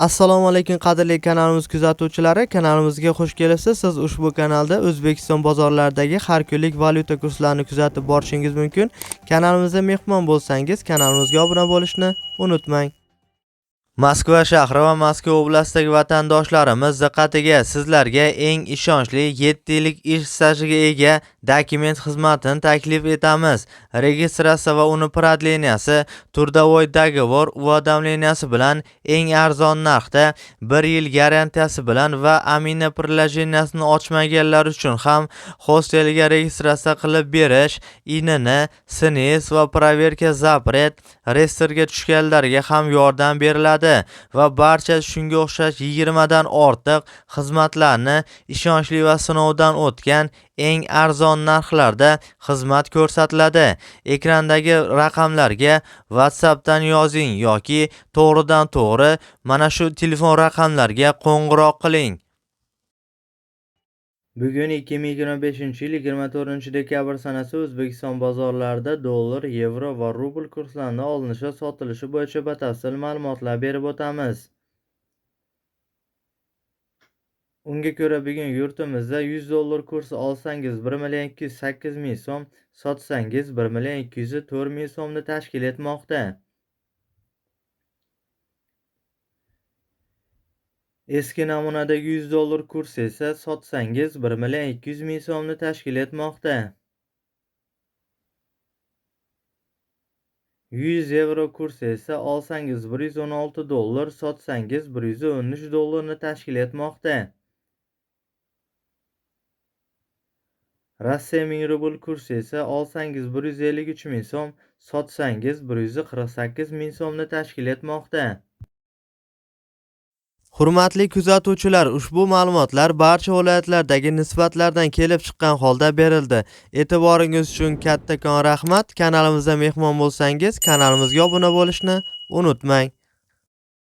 Assalomu alaykum qadrli kanalimiz kuzatuvchilari, kanalimizga xush kelibsiz. Siz ushbu kanalda O'zbekiston bozorlaridagi har kunlik valyuta kurslarini kuzatib borishingiz mumkin. Kanalimizga mehmon bo'lsangiz, kanalimizga obuna bo'lishni unutmang. Moskva shahri va Moskva oblastidagi vatandoshlarimiz diqqatiga, sizlarga eng ishonchli 7 yillik ish stajiga ega dokument xizmatini taklif etamiz. Registratsiya va uni prodleniyasi, turdovoy dogovor уведомленияsi bilan eng arzon narxda 1 yil garantiyasi bilan va amina приложениесini ochmaganlar uchun ham hostelga registratsiya qilib berish, INN, SNIS va проверка запрет reyestrga tushganlarga ham yordam beriladi va barcha shunga o'xshash 20 dan ortiq xizmatlarni ishonchli va sinovdan o'tgan eng arzon narxlarda xizmat ko'rsatiladi. Ekrandagi raqamlarga WhatsAppdan yozing yoki to'g'ridan to'g'ri mana shu telefon raqamlarga qo'ng'iroq qiling. Bugun 2025-yil 24-dekabr sanasi O'zbekiston bozorlarida dollar, yevro va rubl kurslarining olinishi va sotilishi bo'yicha batafsil ma'lumotlar berib o'tamiz. Unga ko'ra bugun yurtimizda 100 dollar kursi olsangiz 1,208,000 so'm, sotsangiz 1,204,000 so'mni tashkil etmoqda. Eski namunadagi 100 dollar kursi esa sotsangiz 1,200,000 so'mni tashkil etmoqda. 100 yevro kursi esa olsangiz 116 dollar, sotsangiz 113 dollarni tashkil etmoqda. Rossiya 1000 rubl kursi esa olsangiz 153,000 so'm, sotsangiz 148,000 so'mni tashkil etmoqda. Hurmatli kuzatuvchilar, ushbu ma'lumotlar barcha viloyatlardagi nisbatlardan kelib chiqqan holda berildi. E'tiboringiz uchun kattakon rahmat. Kanalimizga mehmon bo'lsangiz, kanalimizga obuna bo'lishni unutmang.